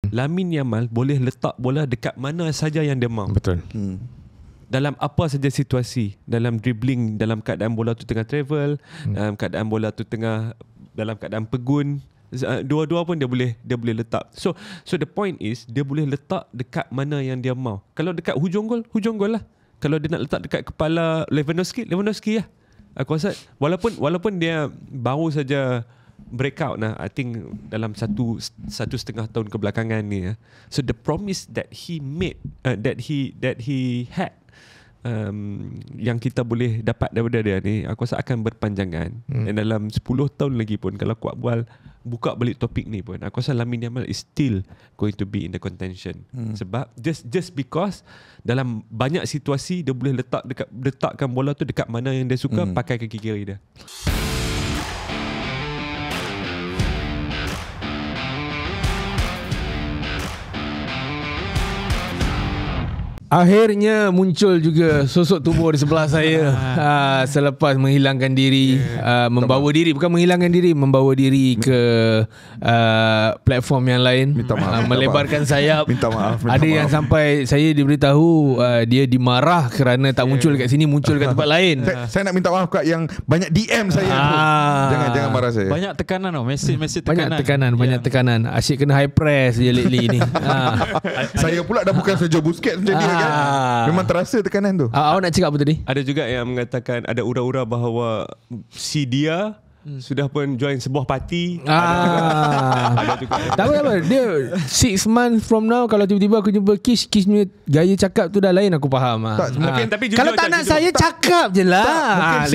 Lamine Yamal boleh letak bola dekat mana saja yang dia mahu. Betul. Dalam apa saja situasi, dalam dribbling, dalam keadaan bola tu tengah travel, dalam keadaan bola tu tengah dalam keadaan pegun, dua-dua pun dia boleh letak. So the point is dia boleh letak dekat mana yang dia mahu. Kalau dekat hujung gol lah. Kalau dia nak letak dekat kepala Lewandowski lah. Aku rasa walaupun dia baru saja breakout I think dalam satu setengah tahun kebelakangan ni. So the promise that he made, that he had, yang kita boleh dapat daripada dia ni, aku rasa akan berpanjangan. Dan dalam 10 tahun lagi pun, kalau aku buka balik topik ni pun, aku rasa Lamine Yamal is still going to be in the contention. Sebab just because dalam banyak situasi dia boleh letakkan bola tu dekat mana yang dia suka, pakai kaki kiri dia. Akhirnya muncul juga sosok tubuh di sebelah saya selepas menghilangkan diri, membawa diri ke platform yang lain, melebarkan sayap. Minta maaf. Ada yang sampai saya diberitahu dia dimarah kerana tak muncul kat sini, muncul kat tempat lain. Saya nak minta maaf kat yang banyak DM saya. Jangan marah saya. Banyak tekanan mesej tekanan. Banyak tekanan. Asyik kena high press je lately ni. Saya pula dah bukan Sergio Busquets macam dia kan. Memang terasa tekanan tu. Awak nak cakap apa tadi? Ada juga yang mengatakan, ada ura-ura bahawa si dia sudah pun join sebuah parti. Ada juga. Tak apa. Dia 6 months from now, kalau tiba-tiba aku jumpa Kish punya gaya cakap tu dah lain, aku faham. Mungkin, tapi jujur, kalau tak nak saya cakap je lah.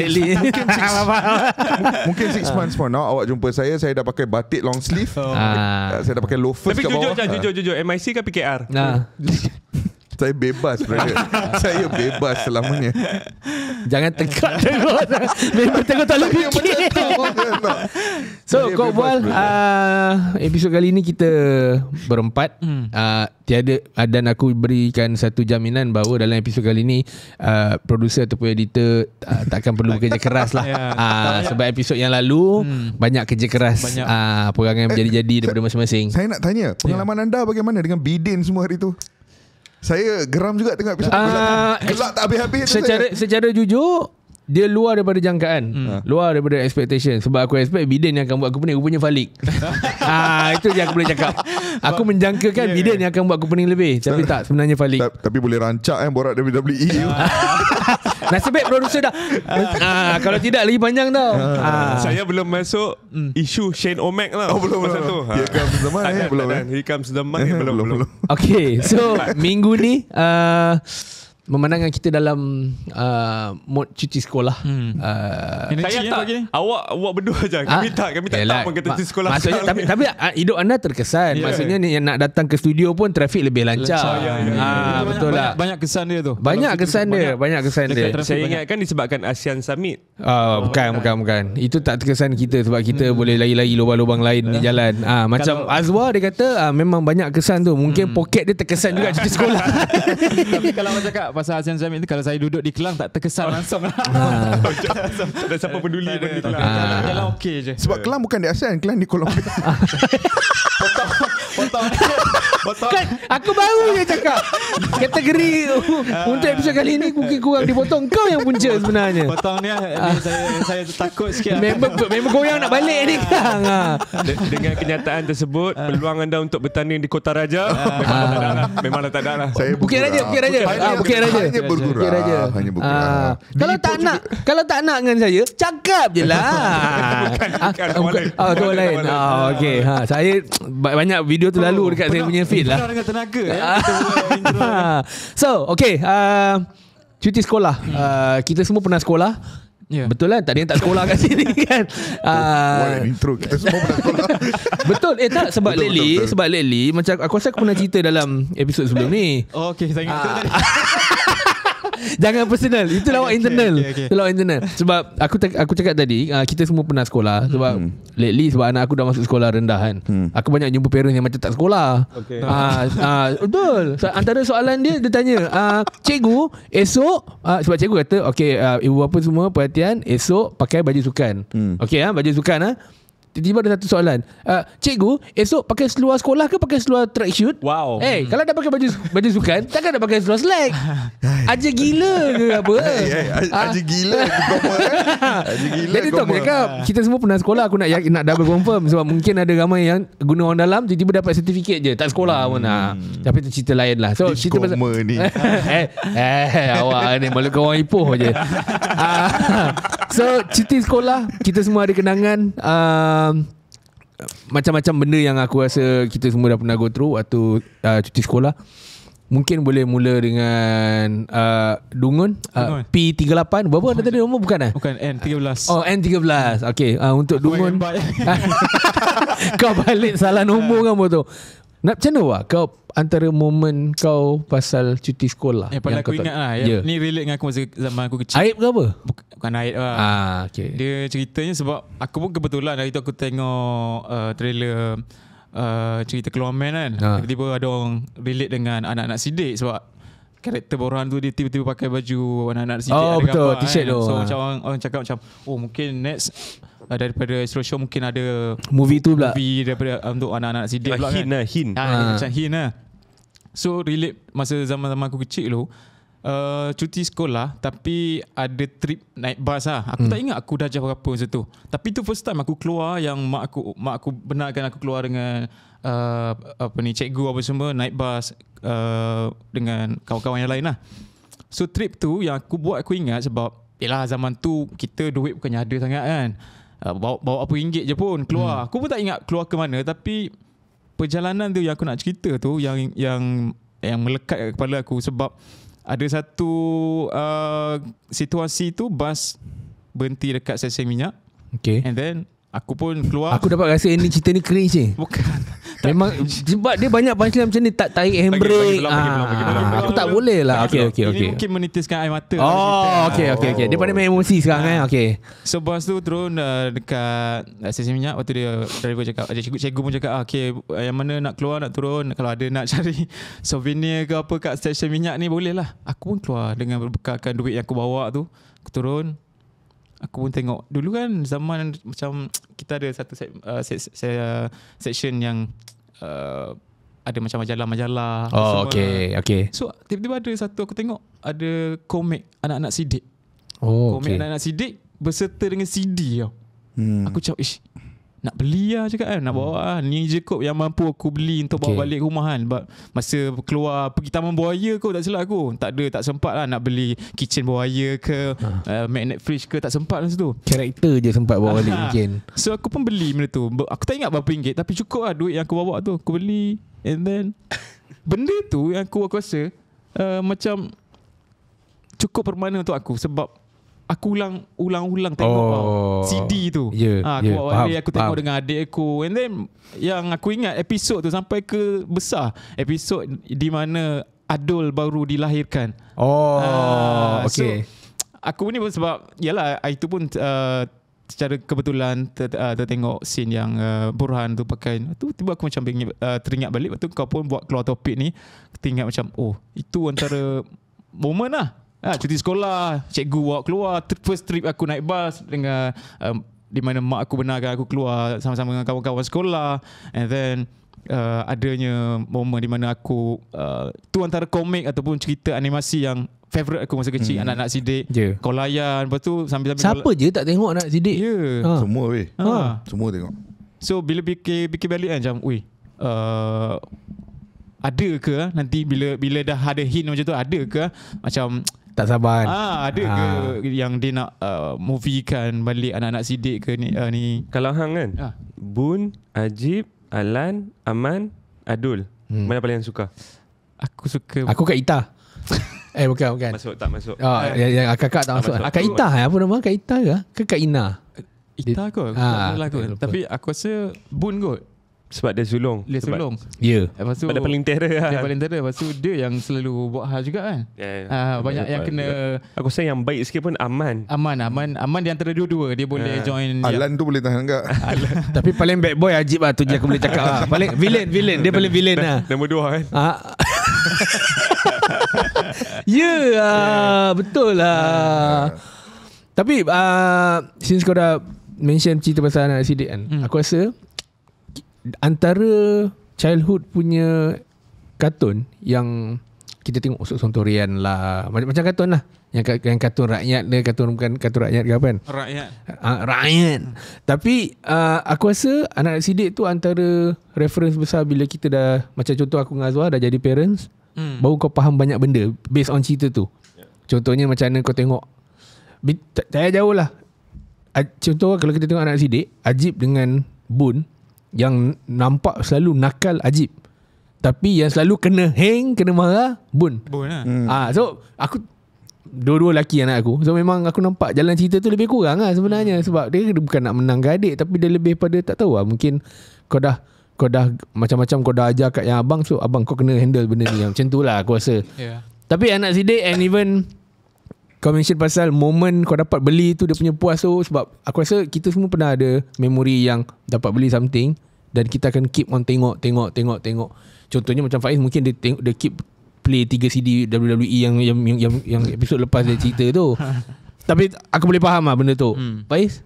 Mungkin 6 months from now awak jumpa saya dah pakai batik long sleeve. Saya dah pakai loafers kat bawah. Tapi jujur MIC kan PKR? Saya bebas, brother. Saya bebas selamanya. Jangan tengok. Memang tengok tak lebih. So kau bual, episod kali ni kita berempat. Tiada, dan aku berikan satu jaminan bahawa dalam episod kali ni producer ataupun editor takkan perlu bekerja keras lah. Sebab episod yang lalu banyak kerja keras, perangai menjadi-jadi daripada masing-masing. Saya nak tanya, pengalaman anda bagaimana dengan bidin semua hari tu? Saya geram juga tengok episod gelak tak habis-habis. Secara jujur, dia luar daripada jangkaan, luar daripada expectation. Sebab aku expect bidin yang akan buat aku pening, rupanya Falik. Itu je aku boleh cakap. Aku menjangkakan bidin yang akan buat aku pening lebih, tapi tak, sebenarnya Falik. Tapi boleh rancak borak WWE. Nasib baik producer dah. Kalau tidak lagi panjang tau. Saya belum masuk isu Shane O'Mac lah. Belum. Here comes the money. Belum. Here comes the money. Belum. Okay, so minggu ni memandangkan kita dalam mod cuti sekolah. Saya tak. Awak berdua je. Kami tak pun kata cuti sekolah. Maksudnya tapi hidup anda terkesan. Maksudnya ni yang nak datang ke studio pun trafik lebih lancar. Betul lah. Banyak kesan dia tu. Banyak kesan dia. Saya ingatkan disebabkan ASEAN Summit. Bukan. Itu tak terkesan kita sebab kita boleh lari-lari lubang-lubang lain di jalan. Macam Azwar dia kata memang banyak kesan tu. Mungkin poket dia terkesan juga cuti sekolah. Tapi kalau awak cakap pasal ASEAN Summit ni, kalau saya duduk di Kelang tak terkesan langsung lah. Dan siapa peduli pun di Kelang. Jalan okey je. Sebab Kelang bukan di ASEAN, Kelang di Colombia. Potong. Kan aku baru je cakap kategori untuk episod kali ni mungkin kurang dipotong. Kau yang punca sebenarnya. Potong ni saya takut sikit. Member goyang nak balik ni kan. Dengan kenyataan tersebut, peluang anda untuk bertanding di Kota Raja memang tak ada lah. Bukit Raja. Hanya bergurau. Kalau tak nak dengan saya, cakap je lah. Bukan lain. Okey. Saya banyak video tu lalu dekat saya punya feed lah. Dengan tenaga. So, okay. Cuti sekolah. Kita semua pernah sekolah. Betul lah. Tak ada yang tak sekolah kat sini kan. Intro kita semua pernah sekolah. Betul. Tak sebab lately macam aku rasa aku pernah cerita dalam episod sebelum ni. Okay, saya ingat tadi. Jangan personal. Itu lawak internal. Okay. Itu lawak internal. Sebab aku cakap tadi kita semua pernah sekolah. Sebab lately sebab anak aku dah masuk sekolah rendah kan. Aku banyak jumpa parents yang macam tak sekolah. Betul. Antara soalan dia tanya, cikgu esok, sebab cikgu kata ibu bapa semua perhatian, esok pakai baju sukan. Okey baju sukan tiba-tiba ada satu soalan. Cikgu, esok pakai seluar sekolah ke pakai seluar tracksuit? Wow. Kalau dah pakai baju sukan, takkan nak pakai seluar slack? Aja gila ke apa? Aja gila kau kan? Aja gila. Jadi tu aku cakap, kita semua pernah sekolah. Aku nak double confirm sebab mungkin ada ramai yang guna orang dalam tiba-tiba dapat sertifikat je, tak sekolah pun. Tapi tu cerita lain lah. So cerita pasal ni. awak ni malu kau orang Ipoh je. So cuti sekolah, kita semua ada kenangan. Macam-macam benda yang aku rasa kita semua dah pernah go through waktu cuti sekolah. Mungkin boleh mula dengan Dungun P38. Berapa ada tadi nombor? Bukan Bukan N13. Oh, N13. Okay, untuk Dungun kau balik salah nombor kan tu. Macam mana Wak? Kau antara momen kau pasal cuti sekolah paling aku ingat lah ni relate dengan aku masa zaman aku kecil. Aib ke apa? Bukan aib lah. Okay. Dia ceritanya sebab aku pun kebetulan hari tu aku tengok trailer cerita Keluar Man kan. Tiba-tiba ada orang relate dengan anak-anak sidik sebab karakter Borhan tu dia tiba-tiba pakai baju anak-anak sidik. Oh ada betul, gambar, t-shirt tu. So macam orang cakap macam mungkin next daripada Astro Show mungkin ada movie tu pula. Movie daripada untuk anak-anak sidik pula kan. Hint. Macam hint lah. So relate masa zaman-zaman aku kecil tu, cuti sekolah tapi ada trip naik bas lah. Aku tak ingat aku darjah berapa masa tu. Tapi tu first time aku keluar yang mak aku benarkan aku keluar dengan cikgu apa semua, naik bas dengan kawan-kawan yang lain lah. So trip tu yang aku buat aku ingat sebab yelah zaman tu kita duit bukannya ada sangat kan. Bawa apa ringgit je pun keluar. Aku pun tak ingat keluar ke mana, tapi perjalanan tu yang aku nak cerita tu yang melekat kat kepala aku sebab ada satu situasi tu bas berhenti dekat stesen minyak. Okay. And then aku pun keluar. Aku dapat rasa ini cerita ni cringe je. Bukan. Memang sebab dia banyak punchline macam ni, tak tarik handbrake. Aku tak boleh lah. Okay. Ini mungkin menitiskan air mata. Oh, okay. Dia pada main emosi sekarang kan. Okay. So bas tu turun dekat stesen minyak. Waktu dia driver cakap, cikgu pun cakap, okay, yang mana nak keluar, nak turun. Kalau ada nak cari souvenir ke apa kat stesen minyak ni boleh lah. Aku pun keluar dengan berbekalkan duit yang aku bawa tu. Aku turun. Aku pun tengok. Dulu kan zaman macam kita ada satu section yang ada macam majalah-majalah. Oh, okay. So tiba-tiba ada satu aku tengok ada komik anak-anak sidik. Oh, komik anak-anak sidik berserta dengan CD tau. Aku cakap, nak beli lah cakap kan, nak bawa lah. Ni je kot yang mampu aku beli untuk bawa balik rumah kan. Masa keluar pergi Taman Buaya kot, tak silap aku. Tak sempat lah nak beli kitchen buaya ke magnet fridge ke, tak sempat masa tu. Karakter je sempat bawa balik mungkin. So aku pun beli benda tu. Aku tak ingat berapa ringgit, tapi cukup lah duit yang aku bawa tu. Aku beli. And then benda tu yang aku rasa macam cukup permana untuk aku sebab aku ulang-ulang tengok CD tu. Aku bawa balik, aku tengok dengan adik aku. And then yang aku ingat episod tu sampai ke besar. Episod di mana Adul baru dilahirkan. Okay. So aku ni pun sebab yalah itu pun secara kebetulan tertengok scene yang Burhan tu pakai tu, tiba aku macam teringat balik. Lepas tu kau pun buat keluar topik ni, teringat macam itu antara momen lah. Cuti sekolah, cikgu bawa keluar, first trip aku naik bas dengan di mana mak aku benarkan aku keluar sama-sama dengan kawan-kawan sekolah. And then adanya momen di mana aku tu antara komik ataupun cerita animasi yang favourite aku masa kecil. Anak-anak sidik, kau layan. Lepas tu sambil-sambil siapa je tak tengok anak sidik? Semua weh. Semua tengok. So bila fikir balik kan macam ada ke nanti bila dah ada hint macam tu, ada ke macam tak sabar. Ada ke yang dia nak movie kan balik anak-anak sidik ke ni. Kalau hang kan Bun, Ajib, Alan, Aman, Adul, mana paling suka? Aku suka. Aku Kak Ita. Bukan. Masuk tak masuk? Yang kakak tak masuk. Kak Ita apa nama? Kak Ita ke Kak Ina? Ita kot. Tapi aku rasa Bun kot. Sebab dia sulung. Ya. Lepas tu dia paling terror lah. Dia paling terror. Lepas tu dia yang selalu buat hal juga kan. Banyak yang kena. Aku rasa yang baik sikit pun Aman di antara dua-dua. Dia boleh join. Alan tu boleh tahan enggak? Tapi paling bad boy Ajib lah tu je aku boleh cakap lah. Paling villain. Dia paling villain lah. Nombor 2 kan. Betul lah. Tapi since kau dah mention cerita pasal anak sidik kan. Aku rasa antara childhood punya kartun yang kita tengok Usuk Sontorian lah, macam kartun lah, yang kartun rakyat dia, bukan kartun rakyat ke apa kan, rakyat. Tapi aku rasa anak sidik tu antara reference besar bila kita dah, macam contoh aku dengan Azwar dah jadi parents, baru kau faham banyak benda based on cerita tu. Contohnya macam mana kau tengok, tak payah jauh lah. Contoh kalau kita tengok anak sidik, Ajib dengan Bun yang nampak selalu nakal Ajib, tapi yang selalu kena marah Bun lah. So aku dua-dua lelaki anak aku, so memang aku nampak jalan cerita tu lebih kurang lah sebenarnya. Sebab dia bukan nak menang ke adik, tapi dia lebih pada tak tahu lah, mungkin kau dah macam-macam kau dah ajar kat yang abang, so abang kau kena handle benda ni, macam tu lah aku rasa. Tapi anak sidik, and even kau mention pasal moment kau dapat beli tu, dia punya puas tu. Sebab aku rasa kita semua pernah ada memori yang dapat beli something dan kita akan keep on tengok. Contohnya macam Faiz, mungkin dia keep play 3 CD WWE yang episod lepas dia cerita tu. Tapi aku boleh faham lah benda tu. Faiz?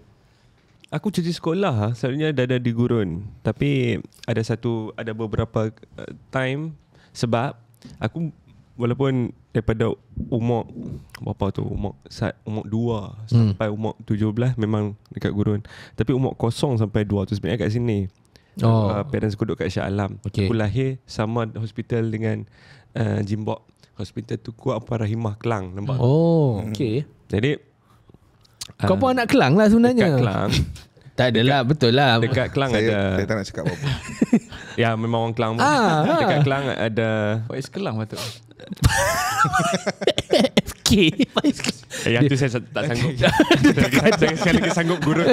Aku cuti sekolah selalunya dah di gurun. Tapi ada beberapa time, sebab aku walaupun daripada umur berapa tu, umur 2 sampai umur 17 memang dekat gurun. Tapi umur 0 sampai 2 tu sebenarnya kat sini. Parents aku duduk kat Shah Alam. Aku lahir sama hospital dengan Jimbok. Hospital tu Kuat Puan Rahimah Kelang, nampak? Okay. Jadi kau pun anak Kelang lah sebenarnya. Dekat Kelang. Tak adalah, betul lah. Dekat Kelang Saya tak nak cakap apa-apa. Ya, memang orang Kelang. Dekat Kelang ada Faiz Kelang patut. FK. yang tu saya tak sanggup. Saya lagi sanggup gurun.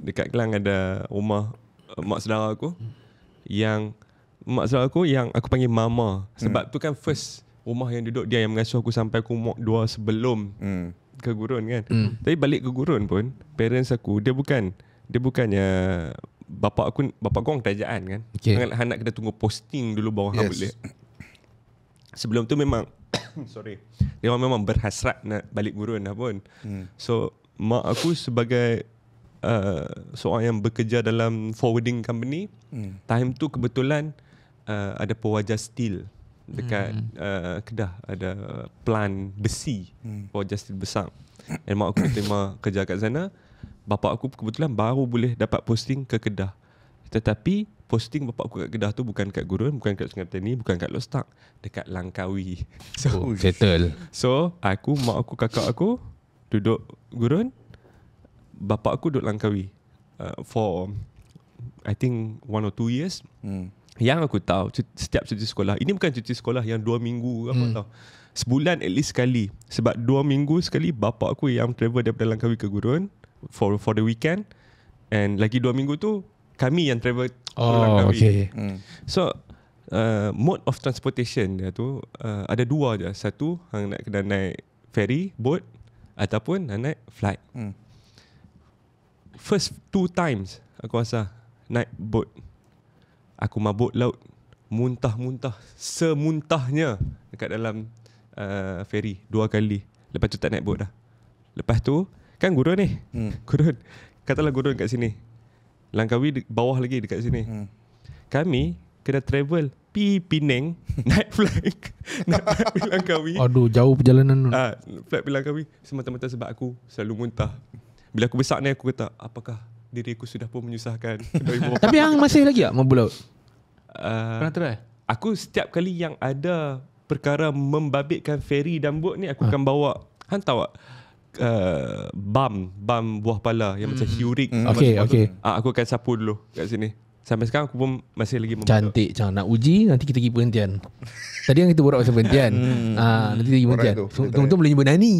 Dekat Kelang ada rumah mak saudara aku, yang aku panggil mama. Sebab tu kan first rumah yang duduk dia yang mengasuh aku sampai aku umur 2 sebelum ke gurun kan. Tapi balik ke gurun pun, parents aku dia bukannya bapak aku orang kerajaan kan. Anak kena tunggu posting dulu baru boleh. Sebelum tu memang dia orang memang berhasrat nak balik gurun lah pun. So mak aku sebagai seorang yang bekerja dalam forwarding company, time tu kebetulan ada pewajar steel dekat Kedah, ada plant besi, pewajar steel besar. Dan mak aku terima kerja kat sana. Bapak aku kebetulan baru boleh dapat posting ke Kedah. Tetapi posting bapak aku kat Kedah tu bukan kat Gurun, bukan kat Sungai Petani, bukan kat Lostak, dekat Langkawi. So settle. So aku, mak aku, kakak aku duduk Gurun, bapak aku duduk Langkawi for I think 1 or 2 years. Yang aku tahu setiap cuti sekolah, ini bukan cuti sekolah yang 2 minggu apa tahu, sebulan at least sekali. Sebab 2 minggu sekali bapak aku yang travel daripada Langkawi ke Gurun for the weekend, and lagi 2 minggu tu kami yang travel ke Langkawi. So mode of transportation dia tu ada 2 je. Satu hang nak kena naik ferry, boat, ataupun naik flight. First 2 times aku rasa naik boat, aku mabuk laut, muntah-muntah semuntahnya dekat dalam ferry 2 kali. Lepas tu tak naik boat dah. Lepas tu kan Gurun ni, Gurun, katalah Gurun kat sini, Langkawi bawah lagi dekat sini. Kami kena travel pergi Penang naik flight pergi Langkawi. Aduh, jauh perjalanan. Flight pergi Langkawi semata-mata sebab aku selalu muntah. Bila aku besar ni aku kata, apakah diriku sudah pun menyusahkan. Tapi hang masih lagi tak mabuk laut? Pernah try? Aku setiap kali yang ada perkara membabitkan ferry dan bot ni, aku akan bawa, hang tahu tak, bam buah pala yang macam hiurik. Okay. Aku akan sapu dulu kat sini. Sampai sekarang aku pun masih lagi cantik macam nak uji, nanti kita pergi penghentian. Tadi kan kita borak pasal penghentian. Nanti kita pergi penghentian. Tunggu boleh jumpa Nani.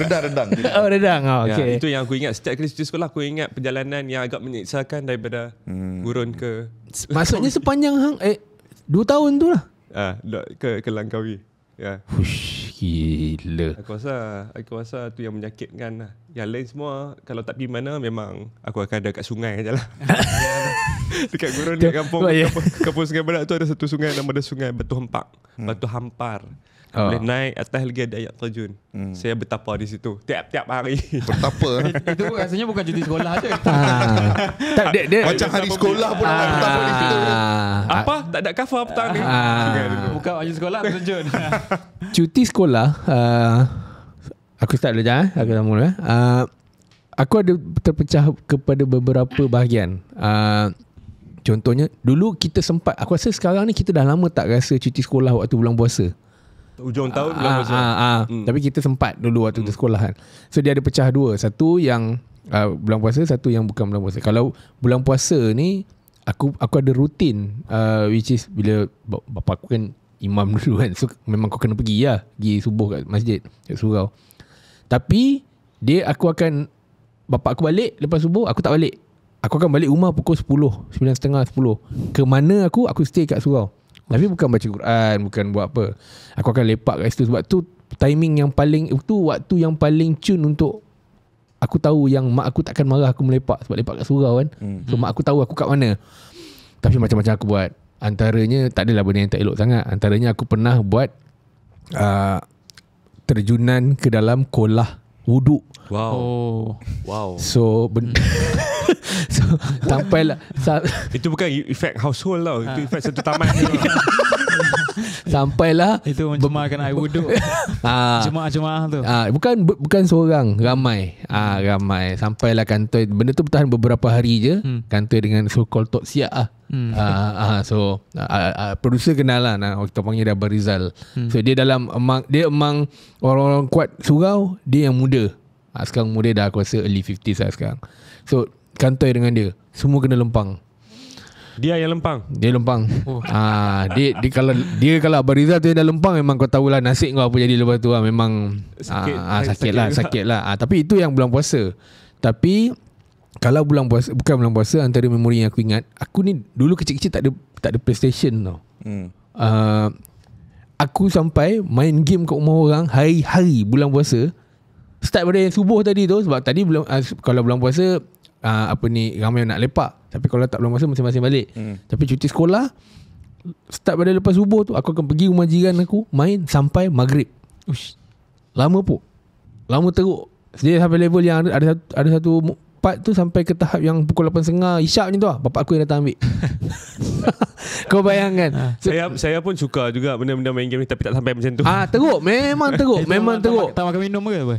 Redang. Redang. Okay. Itu yang aku ingat. Setiap kali cuti sekolah aku ingat perjalanan yang agak menyiksakan daripada Gurun ke, maksudnya sepanjang hang 2 tahun tu lah. ke Langkawi. Ya. Hush, gila. Aku rasa tu yang menyakitkan lah. Yang lain semua kalau tak pergi mana memang aku akan ada kat sungai je lah. Dekat gurun dekat kampung, Oh, yeah. kampung Sungai Barat tu ada satu sungai nama dia Sungai Batu Hempak. Batu Hampar. Boleh naik atas lagi ada air terjun. Saya bertapa di situ tiap-tiap hari. Bertapa. Itu rasanya bukan cuti sekolah je. Tak, dia Macam hari sekolah pun nak bertapa di situ. Apa? Tak ada cover petang ni. Bukan baju sekolah terjun. Cuti sekolah, aku start dulu je. Aku dah mula. Aku ada terpecah kepada beberapa bahagian. Contohnya, dulu kita sempat, aku rasa sekarang ni kita dah lama tak rasa cuti sekolah waktu bulan puasa. Ujung tahun bulan puasa. Tapi kita sempat dulu waktu tu sekolah kan. So dia ada pecah dua. Satu yang bulan puasa, satu yang bukan bulan puasa. Kalau bulan puasa ni aku ada rutin, which is bila bapa aku kan imam dulu kan. So memang kau kena pergi lah, pergi subuh kat masjid, kat surau. Tapi aku akan, bapa aku balik lepas subuh, aku tak balik. Aku akan balik rumah pukul 10, 9.30, 10. Ke mana aku stay kat surau. Tapi bukan baca Quran, bukan buat apa. Aku akan lepak kat situ. Sebab tu timing yang paling, itu waktu yang paling cun untuk aku tahu yang mak aku takkan marah aku melepak. Sebab lepak kat surau kan. So mak aku tahu aku kat mana. Tapi macam-macam aku buat. Antaranya, tak adalah benda yang tak elok sangat. Antaranya aku pernah buat terjunan ke dalam kolah wuduk. Wow. So so sampailah Itu bukan efek household tau. Itu efek satu taman. sampailah Itu mencemarkan air wuduk. Jemaah-jemaah tu. bukan seorang, ramai. Ramai. Sampailah kantor. Benda tu bertahan beberapa hari je. Kantor dengan so-called Tok Siak lah. So producer kenal lah, kita panggil dia Abang Rizal. So dia emang orang-orang kuat surau. Dia yang muda. Sekarang muda dah, aku rasa early 50s lah sekarang. So kantor dengan dia, semua kena lempang. Dia yang lempang. Dia lempang. Dia kalau Abang Rizal tu yang dah lempang, memang kau tahulah nasib kau apa jadi lepas tu lah. Memang sakit lah. Tapi itu yang bulan puasa. Tapi kalau bulan puasa, bukan bulan puasa, antara memori yang aku ingat, aku ni dulu kecil-kecil tak ada PlayStation tau. Aku sampai main game kat rumah orang hari-hari bulan puasa. Start pada yang subuh tadi tu. Sebab tadi kalau bulan puasa ramai nak lepak. Tapi kalau tak bulan puasa, masing-masing balik. Tapi cuti sekolah, start pada lepas subuh tu, aku akan pergi rumah jiran aku, main sampai maghrib. Lama pun. Lama teruk. Jadi sampai level yang ada satu part tu sampai ke tahap yang pukul 8.30 isyak ni tu lah, bapak aku yang datang ambil. Kau bayangkan. Saya pun suka juga benda-benda main game ni, tapi tak sampai macam tu. Teruk. Memang teruk. Memang teruk. Tak makan minum ke apa?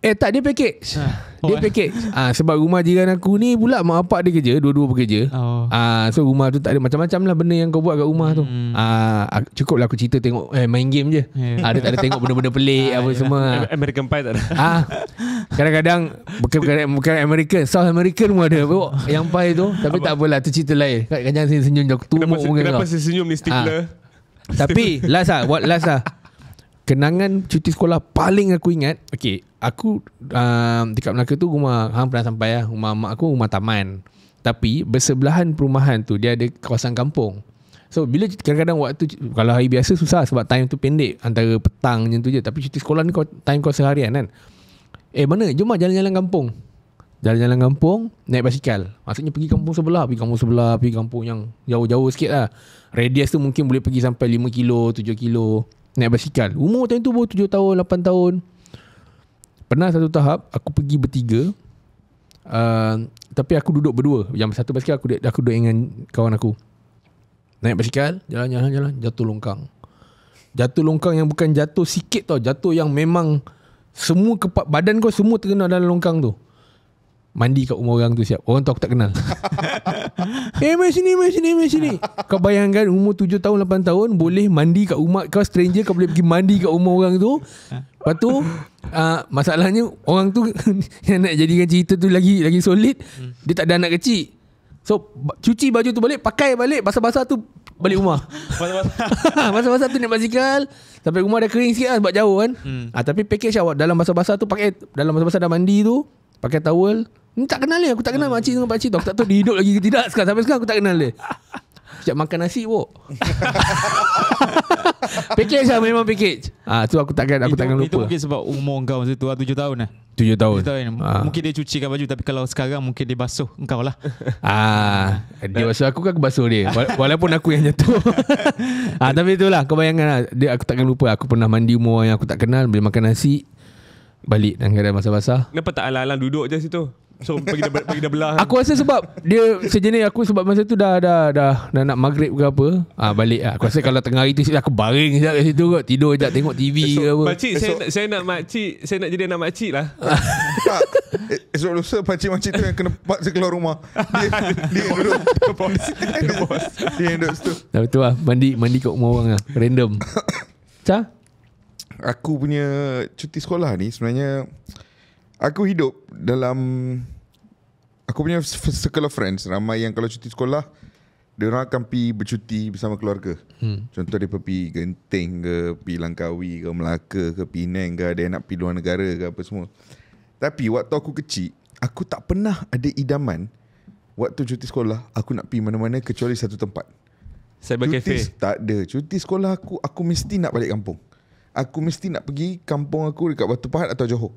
Tak, dia package. Dia package. Sebab rumah jiran aku ni pula mak bapak dia kerja, dua-dua bekerja. So rumah tu tak ada macam-macam lah benda yang kau buat kat rumah tu. Cukup lah aku cerita tengok main game je. Dia tak ada tengok benda-benda pelik apa semua. American Pie tak ada. Kadang-kadang bukan American, South American pun ada yang pie tu. Tapi tak apalah, tu cerita lain. Kadang-kadang saya senyum je, aku tumuk muka kau. Kenapa saya senyum ni Stifler? Tapi last lah kenangan cuti sekolah paling aku ingat. Okay, aku dekat Melaka tu rumah pernah sampai lah. Rumah mak aku rumah taman. Tapi bersebelahan perumahan tu dia ada kawasan kampung. So bila kadang-kadang waktu, kalau hari biasa susah sebab time tu pendek, antara petang macam tu je. Tapi cuti sekolah ni time kau seharian kan. Mana? Jom lah jalan-jalan kampung. Jalan-jalan kampung, naik basikal. Maksudnya pergi kampung sebelah, pergi kampung yang jauh-jauh sikit lah. Radius tu mungkin boleh pergi sampai 5 kilo, 7 kilo. Naik basikal. Umur time tu baru 7 tahun, 8 tahun. Pernah satu tahap aku pergi bertiga. Tapi aku duduk berdua. Yang satu basikal aku duduk dengan kawan aku. Naik basikal, jalan, jatuh longkang. Jatuh longkang yang bukan jatuh sikit tau. Jatuh yang memang semua badan kau semua terkena dalam longkang tu. Mandi kat rumah orang tu siap. Orang tu aku tak kenal. Mari sini. Kau bayangkan umur 7 tahun 8 tahun boleh mandi kat rumah kau, stranger, kau boleh pergi mandi kat rumah orang tu. Lepas tu masalahnya orang tu yang nak jadikan cerita tu lagi solid, dia tak ada anak kecil. So cuci baju tu balik, pakai balik, basah-basah tu balik rumah. Basah-basah tu naik basikal sampai rumah dah kering sikit lah sebab jauh kan. Tapi package awak dalam basah-basah tu, pakai dalam basah-basah dah mandi tu, pakai towel. Ni tak kenal dia. Aku tak kenal makcik dengan pakcik tu. Aku tak tahu dia hidup lagi ke tidak sekarang. Sampai sekarang aku tak kenal dia. Sejak makan nasi pun. Package lah, memang package. Tu aku takkan lupa. Itu mungkin sebab umur kau masa tu 7 tahun lah. 7 tahun. Mungkin dia cucikan baju, tapi kalau sekarang mungkin dia basuh engkau lah. Dia basuh aku kan, aku basuh dia. Walaupun aku yang jatuh. Tapi itulah, kau bayangkan lah. Aku takkan lupa. Aku pernah mandi umur yang aku tak kenal. Bila makan nasi, balik dalam keadaan basah-basah. Kenapa tak alang-alang duduk je situ? So pergi dah belah. Aku rasa sebab dia sejenis aku, sebab masa tu dah nak maghrib ke apa. Balik lah. Aku rasa kalau tengah hari tu aku baring sekejap kat situ kot. Tidur sekejap tengok TV ke apa. Makcik, saya nak makcik, saya nak jadi anak makcik lah. Esok lusa pakcik-makcik tu yang kena paksa keluar rumah. Dia duduk Dia yang duduk situ. Dah betul lah. Mandi kat rumah orang lah. Random. Aku punya cuti sekolah ni sebenarnya, aku hidup dalam, aku punya circle of friends ramai yang kalau cuti sekolah dia orang akan pergi bercuti bersama keluarga. Contoh dia pergi Genting ke, pergi Langkawi ke, Melaka ke, Penang ke, ada yang nak pergi luar negara ke apa semua. Tapi waktu aku kecil, aku tak pernah ada idaman waktu cuti sekolah aku nak pergi mana-mana kecuali satu tempat. Cyber Cafe. Tak ada. Cuti sekolah aku mesti nak balik kampung. Aku mesti nak pergi kampung aku dekat Batu Pahat atau Johor.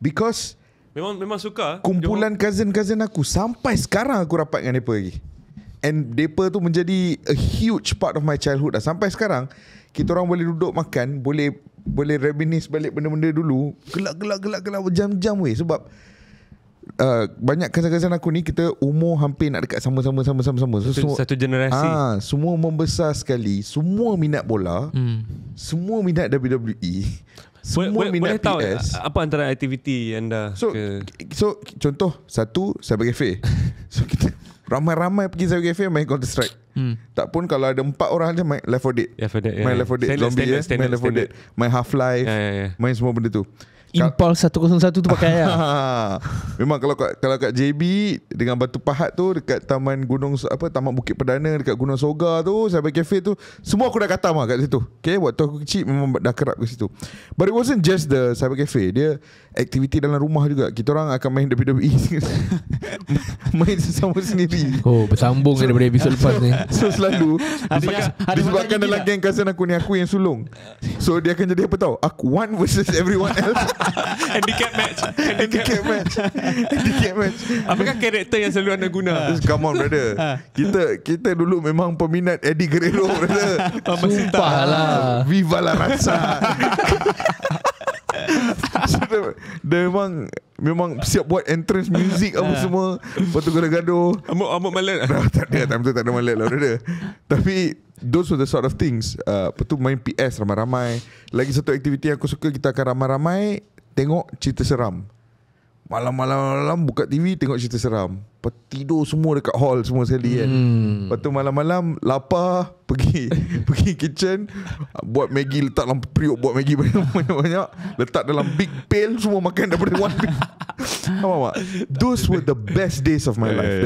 Because Memang suka kumpulan cousin-cousin aku sampai sekarang aku rapat dengan mereka lagi. And mereka tu menjadi a huge part of my childhood dah. Sampai sekarang kita orang boleh duduk makan, boleh reminisce balik benda-benda dulu. Gelak berjam-jam weh. Sebab banyak cousin-cousin aku ni kita umur hampir nak dekat sama-sama. So, satu generasi. Semua membesar sekali. Semua minat bola. Semua minat WWE. Semua minat boleh tahu PS. apa antara aktiviti anda So contoh satu, Cyber Cafe. So kita ramai-ramai pergi Cyber Cafe main Counter Strike. Tak pun kalau ada 4 orang je main Left 4 Dead. Main Left 4 Dead Zombie, main Left 4 Dead, main Half-Life, main semua benda tu. Impulse 101 tu pakai lah. Memang kalau kat JB dengan Batu Pahat tu, dekat Taman Bukit Perdana, dekat Gunung Soga tu, Cyber Cafe tu, semua aku dah katam lah kat situ. Okay, waktu aku kecil memang dah kerap ke situ. But it wasn't just the Cyber Cafe. Dia aktiviti dalam rumah juga. Kita orang akan main WWE. Main sesama sendiri. Bersambung daripada episod lepas ni. So selalu disebabkan dalam geng cousin aku ni, aku yang sulung. So dia akan jadi apa tau, aku one versus everyone else. Handicap match. Apakah karakter yang selalu anda guna? Come on brother. Kita dulu memang peminat Eddie Guerrero brother. Sumpah lah. Viva la raza. Dia memang siap buat entrance music apa semua. Lepas tu gaduh-gaduh. Amuk malet. Tak ada malet lah brother. Tapi those were the sort of things. Lepas tu main PS ramai-ramai. Lagi satu aktiviti yang aku suka, kita akan ramai-ramai tengok cerita seram. Malam-malam buka TV tengok cerita seram. Lepas tidur semua dekat hall semua sekali kan. Lepas tu malam-malam lapar, pergi kitchen, buat Maggi, letak dalam periuk, buat Maggi banyak-banyak, letak dalam big pail, semua makan daripada one pail. Faham tak? Those were the best days of my life.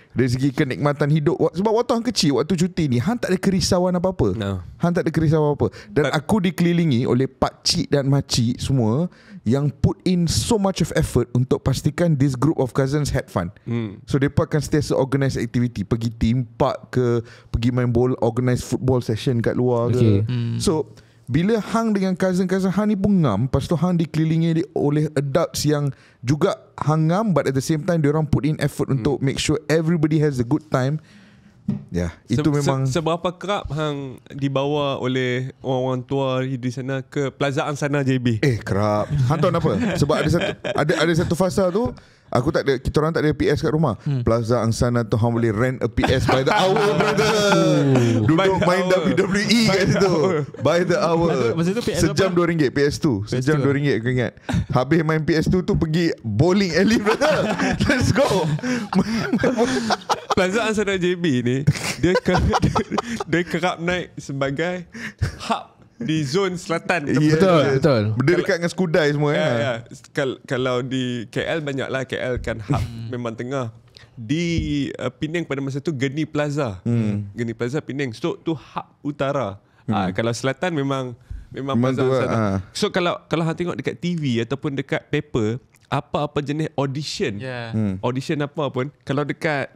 Dari segi kenikmatan hidup. Sebab waktu hang kecil, waktu cuti ni, hang tak ada kerisauan apa-apa. Hang tak ada kerisauan apa-apa. Dan aku dikelilingi oleh pakcik dan makcik semua yang put in so much of effort untuk pastikan this group of cousins had fun. So mereka akan sentiasa organize activity, pergi theme park ke, pergi main bola, organize football session kat luar ke. So bila hang dengan cousin-cousin hang ni pun ngam, lepas tu hang dikelilingi oleh adults yang juga hang ngam, but at the same time diorang put in effort untuk make sure everybody has a good time. Itu memang seberapa kerap hang dibawa oleh orang-orang tua di sana ke Plaza Angsana JB? Kerap. Hang tahu kenapa? Sebab ada satu fasa tu kita orang tak ada PS kat rumah. Plaza Angsana tu hang boleh rent a PS by the hour brother. Duduk main WWE kat situ by the hour. Sejam RM2 PS2. Sejam RM2 aku ingat. Habis main PS2 tu pergi bowling alley brother. Let's go. Plaza Angsana JB ni dia kerap naik sebagai hub di zon selatan. Betul. Dia dekat dengan Skudai semua Kalau di KL banyaklah, KL kan hub memang tengah. Di Penang pada masa tu Geni Plaza. Geni Plaza Penang. So tu hub utara. Kalau selatan memang Plaza Angsana. So kalau hang tengok dekat TV ataupun dekat paper, apa-apa jenis audition. Audition apa pun, kalau dekat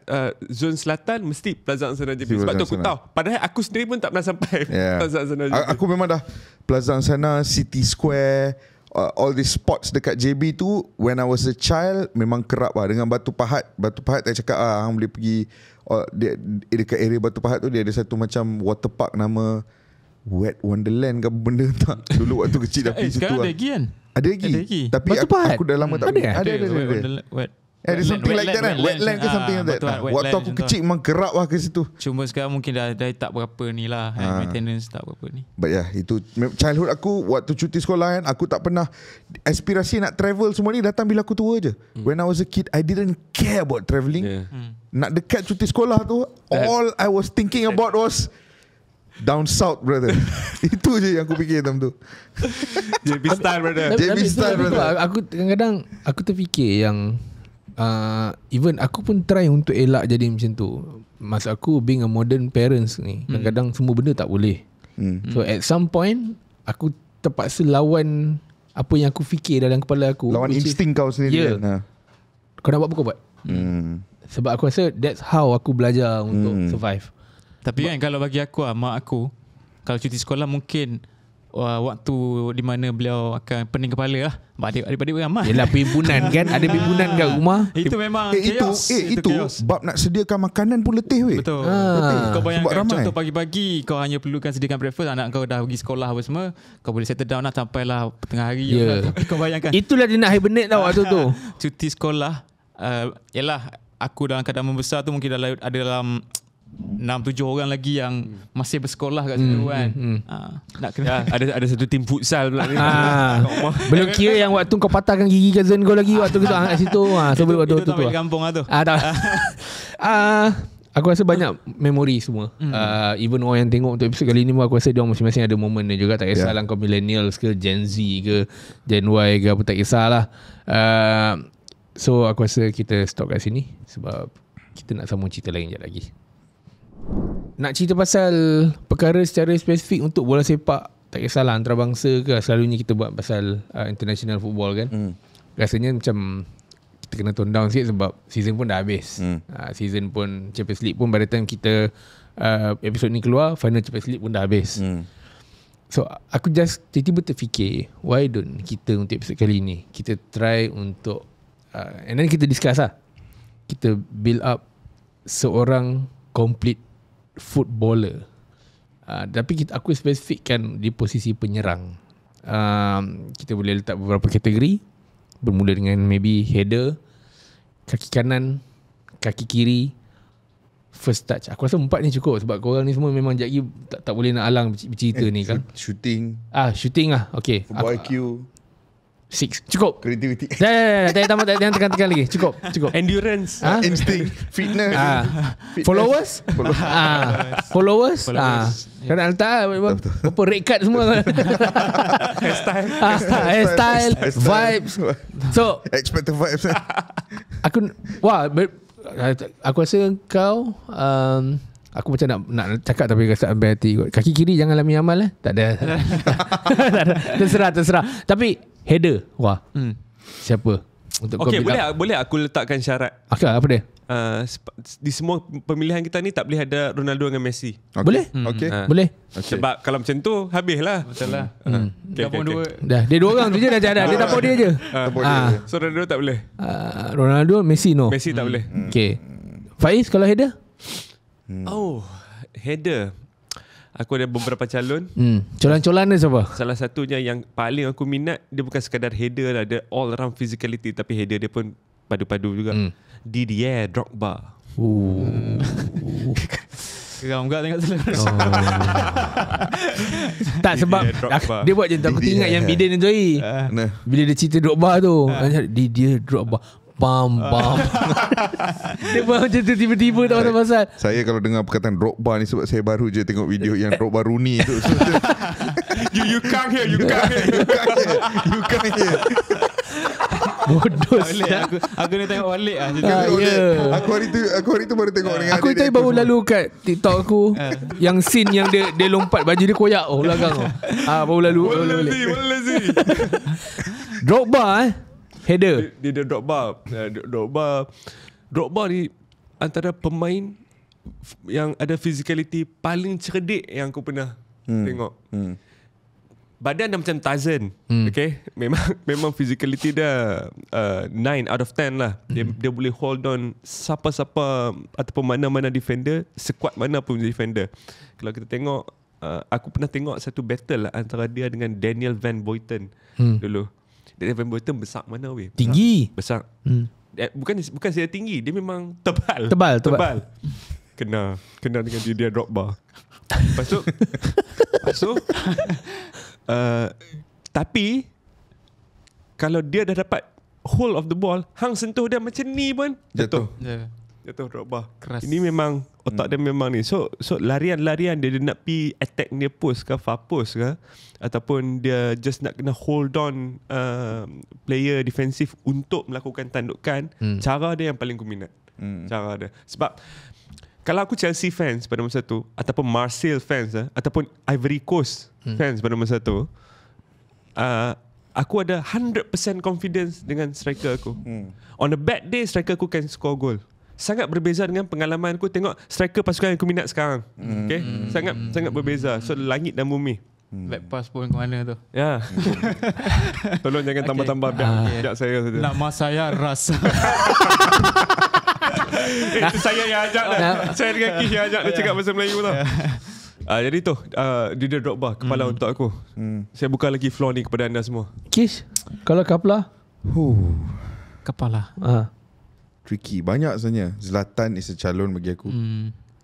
zon selatan mesti Plaza Angsana JB. Sebab tu aku tahu. Padahal aku sendiri pun tak pernah sampai Plaza Angsana JB. Aku memang dah Plaza Angsana, City Square, all these spots dekat JB tu, when I was a child memang kerap lah dengan Batu Pahat. Batu Pahat tak cakap hang boleh pergi dekat area Batu Pahat tu, dia ada satu macam water park nama Wet Wonderland ke benda tak. Dulu waktu kecil tapi situ sekarang lah. ada lagi kan? Ada lagi. Tapi Batu Pahat? aku dah lama tak pergi. Ada. Ada something like that kan. Wetland ke something like that. Waktu aku kecil memang kerap lah ke situ. Cuma sekarang mungkin dah tak berapa ni lah, maintenance tak berapa ni. But yeah, itu childhood aku. Waktu cuti sekolah kan, aku tak pernah aspirasi nak travel semua ni datang bila aku tua je. When I was a kid, I didn't care about travelling. Nak dekat cuti sekolah tu, all I was thinking about was down south, brother. Itu je yang aku fikir time tu. JB style, brother. JB style, brother. Aku kadang-kadang aku terfikir yang even aku pun try untuk elak jadi macam tu. Maksud aku being a modern parents ni, kadang-kadang semua benda tak boleh. So at some point aku terpaksa lawan apa yang aku fikir dalam kepala aku. Lawan insting kau sendiri kan. Kau nak buat apa kau buat. Sebab aku rasa that's how aku belajar untuk survive. Tapi kan kalau bagi aku mak aku kalau cuti sekolah mungkin waktu di mana beliau akan pening kepala lah. Adik-adik ramai. Yelah perhimpunan kan. Ada perhimpunan kat rumah. Itu memang chaos. Itu bab nak sediakan makanan pun letih weh. Betul. Kau bayangkan contoh pagi-pagi kau hanya perlukan sediakan breakfast, anak kau dah pergi sekolah apa semua, kau boleh settle down lah sampailah tengah hari. Tapi kau bayangkan itulah dia nak hibernate tau waktu tu. Cuti sekolah yalah, aku dalam keadaan membesar tu mungkin ada dalam 6-7 orang lagi yang masih bersekolah kat situ kan. Nak kena ada satu tim futsal pula ni. Belum kira yang waktu kau patahkan gigi cousin kau lagi waktu kita kat situ. So waktu tu tu kampung lah tu. Tak. Aku rasa banyak memori semua. Even orang yang tengok untuk episod kali ni pun aku rasa dia masing-masing ada moment dia juga. Tak kisahlah kau millennials ke Gen Z ke Gen Y ke apa, tak kisahlah. So aku rasa kita stop kat sini sebab kita nak sambung cerita lain sekejap lagi. Nak cerita pasal perkara secara spesifik untuk bola sepak, tak kisahlah antarabangsa ke, selalunya kita buat pasal international football kan. Rasanya macam kita kena tone down sikit sebab season pun dah habis. Season pun Champions League pun by the time kita episod ni keluar, final Champions League pun dah habis. So aku just tiba-tiba terfikir, why don't kita untuk episod kali ni kita try untuk and then kita discuss lah, kita build up seorang complete footballer. Tapi aku spesifikkan di posisi penyerang. Kita boleh letak beberapa kategori, bermula dengan maybe header, kaki kanan, kaki kiri, first touch. Aku rasa 4 ni cukup sebab korang ni semua memang jap tak boleh nak alang bercerita ni kan. Shooting. Shooting lah. Okay. Football IQ. 6 cukup. Creativity. Dah jangan tekan lagi. Cukup. Endurance. Instinct. Fitness. Followers. Followers. Kau nak letak berapa red card semua. Hairstyle, vibes. So expected vibes. Aku rasa kau aku macam nak cakap tapi rasa ambil hati kot. Kaki kiri jangan lami amal Tak ada. Terserah. Tapi header. Siapa? Untuk okay, boleh aku letakkan syarat. Okay, apa dia? Di semua pemilihan kita ni tak boleh ada Ronaldo dengan Messi. Okay. Boleh? Okay. Boleh. Okay. Sebab kalau macam tu habislah. Betul lah. Okay. Dah, dia 2 orang tu je dah ada. Dia tapau dia je. So Ronaldo tak boleh. Ronaldo, Messi no. Messi tak boleh. Okay. Faiz kalau header? Header. Aku ada beberapa calon. Colan-colan dia siapa? Salah satunya yang paling aku minat, dia bukan sekadar header lah, dia all around physicality, tapi header dia pun padu-padu juga. Didier Drogba. Geram juga tengok Tak sebab dia buat je tu. Aku teringat yang Biden tu bila dia cerita Drogba tu, Didier Drogba, bam. Dia buat macam tu tiba-tiba tak pasal. Saya kalau dengar perkataan Drogba ni sebab saya baru je tengok video yang Drogba Rooney tu. You can't hear. Bodoh. Aku ni tengok balik lah. Aku hari tu baru tengok dengan aku tadi baru lalu kat TikTok aku yang scene yang dia lompat baju dia koyak belakang baru lalu. Wallazi. Drogba Header. Dia Drogba ni antara pemain yang ada physicality paling cerdik yang aku pernah tengok. Badan dah macam Tarzan. Okay, memang physicality dia 9 out of 10 lah. Dia boleh hold on siapa-siapa ataupun mana-mana defender, sekuat mana pun defender. Kalau kita tengok, aku pernah tengok satu battle lah antara dia dengan Daniel Van Boyten dulu. Daniel Van Boyten besar mana weh? Tinggi. Besar. Bukan saya tinggi, dia memang tebal. Kena dengan dia Drogba. Lepas tu tapi kalau dia dah dapat hold of the ball, hang sentuh dia macam ni pun jatuh Drogba. Keras. Ini memang otak dia memang ni. So larian-larian dia nak pi attack near post ke far post ke, ataupun dia just nak kena hold on player defensif untuk melakukan tandukan. Cara dia yang paling aku minat. Cara dia. Sebab kalau aku Chelsea fans pada masa tu, ataupun Marseille fans ataupun Ivory Coast fans pada masa tu, aku ada 100% confidence dengan striker aku. On a bad day, striker aku can score goal. Sangat berbeza dengan pengalaman aku tengok striker pasukan yang aku minat sekarang. Okay? Sangat berbeza. So langit dan bumi. Back pass pun ke mana tu? Ya. Tolong jangan tambah-tambah biar saya saja. Nama saya Ras. Itu saya yang ajak lah. Saya dengan Kish yang ajak dia cakap bahasa Melayu tau. Jadi tu dia Drogba kepala untuk aku. Saya buka lagi floor ni kepada anda semua. Kish, kalau Kapla? Kepala. Tricky. Banyak sebenarnya. Zlatan is a calon bagi aku.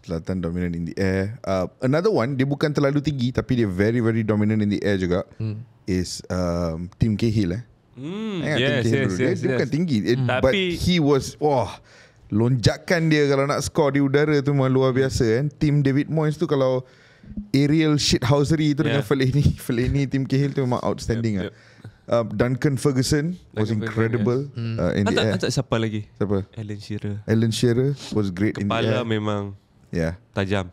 Zlatan dominant in the air. Another one, dia bukan terlalu tinggi tapi dia very very dominant in the air juga. Is Tim Cahill Yes. Dia bukan tinggi but he was lonjakan dia kalau nak score di udara tu memang luar biasa kan. Tim David Moyes tu kalau aerial shithousery tu dengan Fellaini, Tim Cahill tu memang outstanding lah. Duncan Ferguson was incredible in the air. Hantar siapa lagi? Siapa? Alan Shearer was great in the air. Kepala memang tajam.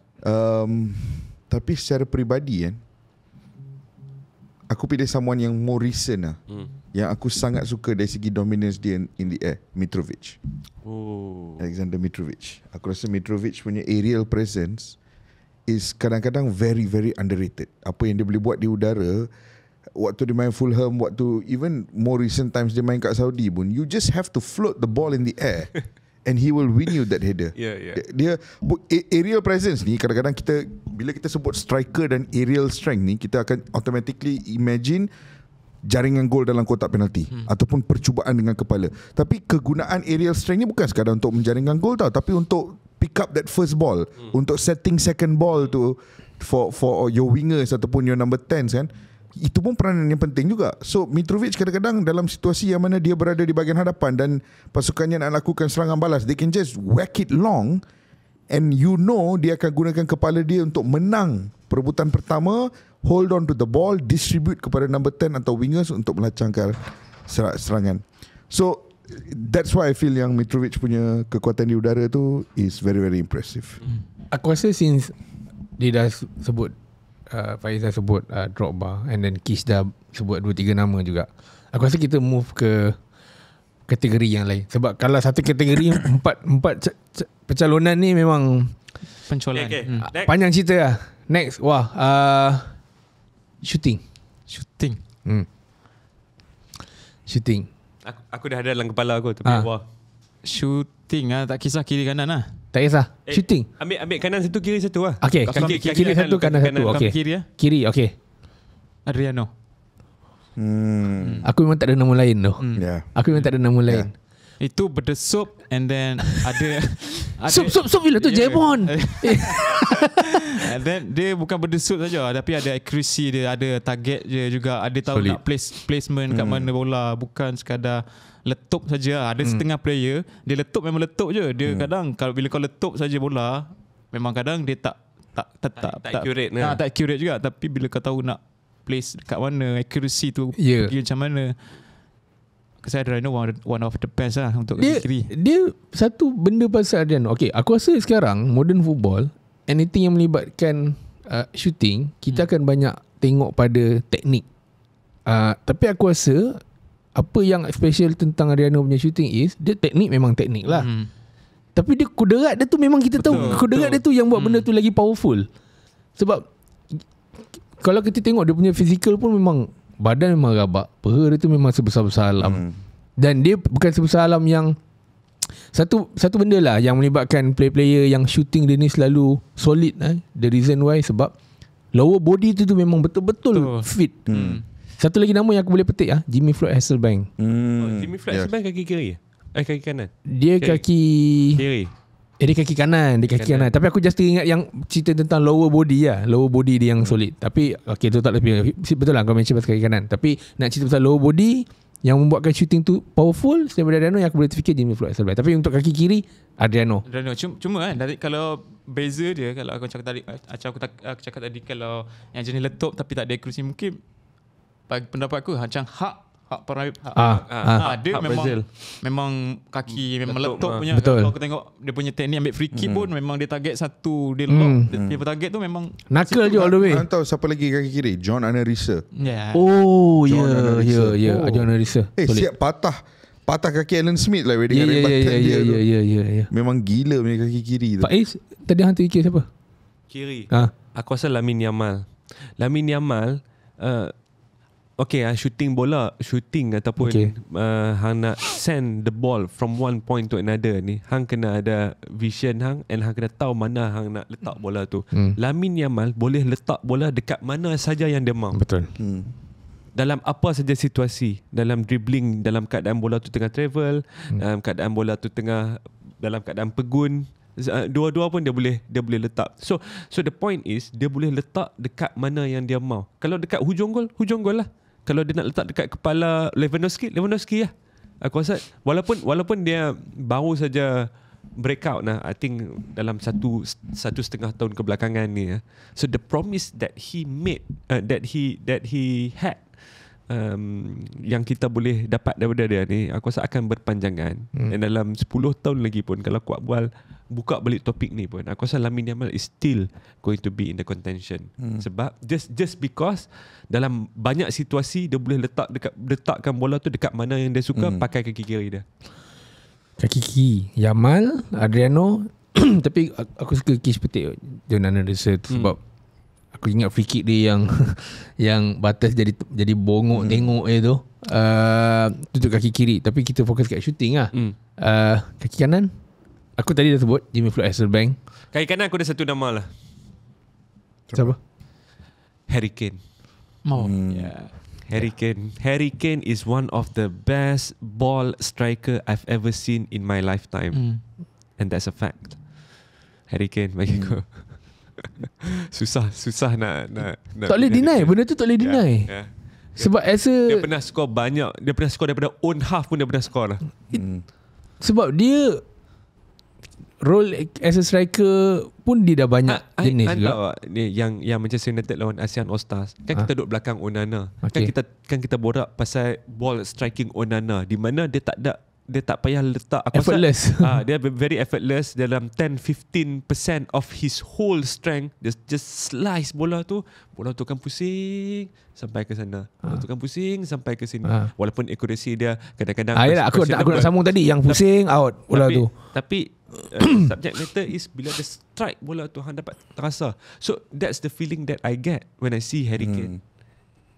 Tapi secara peribadi kan, aku pilih someone yang more recent lah. Yang aku sangat suka dari segi dominance dia in the air, Mitrovic. Alexander Mitrovic. Aku rasa Mitrovic punya aerial presence is kadang-kadang very very underrated. Apa yang dia boleh buat di udara, waktu dia main Fulham, waktu even more recent times dia main kat Saudi pun, you just have to float the ball in the air and he will win you that header. Dia aerial presence ni kadang-kadang bila kita sebut striker dan aerial strength ni, kita akan automatically imagine jaringan gol dalam kotak penalti ataupun percubaan dengan kepala. Tapi kegunaan aerial strength ni bukan sekadar untuk menjaringkan gol tau, tapi untuk pick up that first ball, untuk setting second ball tu for your wingers ataupun your number 10s kan. Itu pun peranan yang penting juga. So Mitrovic kadang-kadang dalam situasi yang mana dia berada di bahagian hadapan dan pasukannya nak lakukan serangan balas, they can just whack it long and dia akan gunakan kepala dia untuk menang perebutan pertama, hold on to the ball, distribute kepada number 10 atau wingers untuk melacangkan serangan. So that's why I feel yang Mitrovic punya kekuatan di udara tu is very very impressive. Aku rasa since dia dah sebut Faiz dah sebut Drogba and then Kish dah sebut 2-3 nama juga, aku rasa kita move ke kategori yang lain. Sebab kalau satu kategori empat pencalonan ni memang pencolan. Panjang cerita lah. Next, shooting. Shooting. Aku dah ada dalam kepala aku tapi Shooting tak kisah kiri kanan lah. Tak kisah. Shooting. Ambil kanan satu, kiri satu lah. Okay, kiri satu, kanan satu. Okay. Kiri, okay. Adriano. Aku memang tak ada nama lain tu. Aku memang tak ada nama lain. Itu berdesup and then ada Sup bila tu Jebon. And then dia bukan berdesup saja, tapi ada accuracy dia, ada target dia juga, ada tahu nak placement kat mana bola, bukan sekadar letup saja. Ada setengah player dia letup memang letup je. Dia kadang kalau bila kau letup saja bola, memang kadang dia tak accurate tak accurate juga. Tapi bila kau tahu nak place kat mana, accuracy tu pergi macam mana, saya Adriano one of the best lah untuk kiri. Dia satu benda pasal Adriano. Okay, aku rasa sekarang modern football, anything yang melibatkan shooting, kita akan banyak tengok pada teknik. Tapi aku rasa apa yang special tentang Adriano punya shooting is dia teknik memang teknik lah. Tapi dia kudarat dia tu memang kita tahu kudarat dia tu yang buat benda tu lagi powerful. Sebab kalau kita tengok dia punya physical pun memang badan memang rabak. Peha dia tu memang sebesar-besar alam. Dan dia bukan sebesar alam yang satu benda lah yang melibatkan player-player yang shooting dia ni selalu solid. The reason why sebab lower body tu memang betul-betul fit. Satu lagi nama yang aku boleh petik Jimmy Floyd Hasselbank. Jimmy Floyd Hasselbank kaki kiri kaki kanan. Dia kaki kiri. Dia kaki kanan. Dia kaki kanan. Tapi aku just ingat yang cerita tentang lower body lah. Lower body dia yang solid. Tapi okay, tu tak lebih. Betul lah kau mention pasal kaki kanan. Tapi nak cerita pasal lower body yang membuatkan shooting tu powerful daripada Adriano, yang aku boleh terfikir Jimmy Floyd Hasselbank. Tapi untuk kaki kiri Adriano. Cuma dari kalau beza dia, kalau aku cakap cakap tadi kalau yang jenis letup tapi tak ada accuracy, mungkin bagi pendapat aku macam dia memang kaki memang letup punya. Betul. Kalau aku tengok dia punya teknik ambil free kick pun memang dia target satu, dia lock dia target tu memang knuckle je all the way. Tahu siapa lagi kaki kiri? John Anarisa. Oh ya John Anarisa. Siap patah kaki Alan Smith lah dengan rebatan dia tu. Ya. Memang gila punya kaki kiri tu. Faiz tadi hantu fikir siapa? Kiri. Aku rasa Lamine Yamal shooting ataupun hang nak send the ball from one point to another ni, hang kena ada vision and hang kena tahu mana hang nak letak bola tu. Lamine Yamal boleh letak bola dekat mana saja yang dia mahu. Betul. Dalam apa saja situasi, dalam dribbling, dalam keadaan bola tu tengah travel, dalam keadaan bola tu tengah dalam keadaan pegun, dua-dua pun dia boleh letak. So the point is dia boleh letak dekat mana yang dia mahu. Kalau dekat hujung gol lah. Kalau dia nak letak dekat kepala Lewandowski lah. Aku rasa walaupun dia baru saja breakout I think dalam satu setengah tahun kebelakangan ni. So the promise that he made, that he had, yang kita boleh dapat daripada dia ni, aku rasa akan berpanjangan. Dan dalam 10 tahun lagi pun, kalau aku buka balik topik ni pun, aku rasa Lamine Yamal is still going to be in the contention. Sebab just because dalam banyak situasi dia boleh letakkan bola tu dekat mana yang dia suka, pakai kaki kiri dia. Kaki kiri Yamal, Adriano. Tapi aku suka kiss petik John Anarisa tu sebab aku ingat free kick dia yang batas jadi bongok tengok dia tu. Tutup kaki kiri. Tapi kita fokus kat shooting lah. Kaki kanan aku tadi dah sebut Jimmy Floyd Hasselbank. Kaki kanan aku ada satu nama lah. Siapa? Harry Kane. Harry Kane is one of the best ball striker I've ever seen in my lifetime. And that's a fact. Harry Kane bagi aku. susah nak tak boleh deny. Benda tu tak boleh deny. Sebab dia pernah score banyak. Dia pernah score daripada own half pun dia pernah score lah. Sebab dia role as a striker pun dia dah banyak jenis juga. Ni yang Manchester United lawan ASEAN All Stars. Kan kita duduk belakang Onana. Kan kita borak pasal ball striking Onana, di mana dia tak payah letak effortless. Dia very effortless. Dalam 10-15% of his whole strength, just slice bola tu akan pusing sampai ke sana. Bola tu akan pusing sampai ke sini. Walaupun accuracy dia kadang-kadang aku nak sambung tadi yang pusing out bola tu. Tapi subject matter is bila dia strike bola tu hang dapat terasa. So that's the feeling that I get when I see Harry Kane.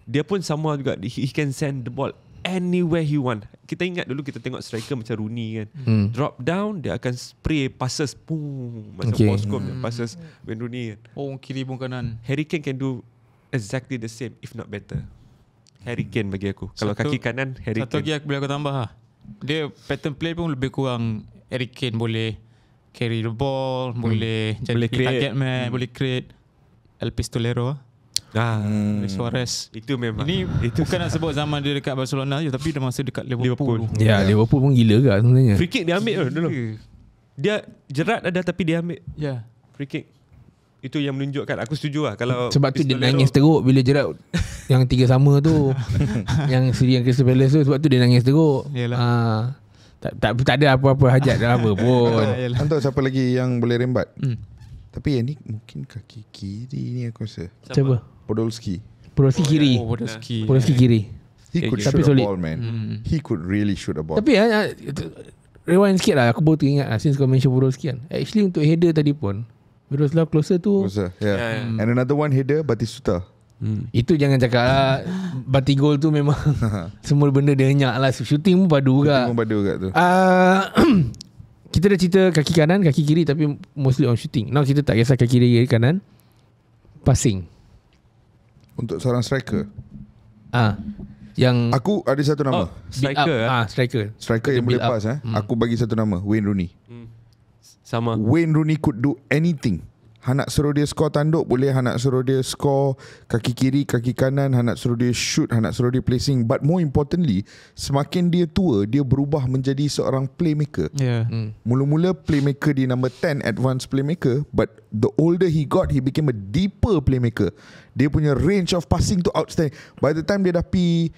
Dia pun sama juga. He can send the ball anywhere he want. Kita ingat dulu kita tengok striker macam Rooney kan. Drop down dia akan spray passes macam Boscombe passes when Rooney kan. Kiri pun kanan. Harry Kane can do exactly the same if not better. Harry Kane bagi aku. Kalau kaki kanan Harry Kane. Satu lagi aku boleh tambah dia pattern play pun lebih kurang. Harry Kane boleh carry the ball, boleh jadi target man, boleh create. El Pistolero Suarez. Itu memang. Ini bukan nak sebut zaman dia dekat Barcelona je, tapi dah masa dekat Liverpool. Ya, Liverpool pun gila ke sebenarnya. Free kick dia ambil dulu. Dia Gerrard ada tapi dia ambil. Ya. Free kick. Itu yang menunjukkan. Aku setuju lah. Kalau sebab tu dia nangis teruk bila Gerrard yang 3 sama tu. Yang Seri yang Crystal Palace tu. Sebab tu dia nangis teruk. Tak ada apa-apa hajat dah apa pun. Entah siapa lagi yang boleh rembat. Tapi yang ni mungkin kaki kiri ni aku rasa. Siapa? Podolski kiri. Podolski kiri. He could Tapi shoot a solid. ball, man. He could really shoot a ball. Tapi rewind sikit lah. Aku baru teringat since kau mention Podolski kan. Actually untuk header tadi pun Miroslav Klose tu Yeah. And another one header, Batistuta. Itu jangan cakap lah. Batigol tu memang semua benda dia henyak lah. Shooting pun padu juga. Tengok pada kat tu. Kita dah cerita kaki kanan, kaki kiri, tapi mostly on shooting. Now kita tak kisah kaki kiri kanan. Passing. Untuk seorang striker, Yang aku ada satu nama. Striker striker. Striker yang boleh pass. Aku bagi satu nama, Wayne Rooney. Sama. Wayne Rooney could do anything. Nak suruh dia score tanduk boleh, nak suruh dia score kaki kiri, kaki kanan, nak suruh dia shoot, nak suruh dia placing. But more importantly, semakin dia tua, dia berubah menjadi seorang playmaker. Mula-mula playmaker di number 10, advanced playmaker, but the older he got, he became a deeper playmaker. Dia punya range of passing tu outstanding. By the time dia dah pi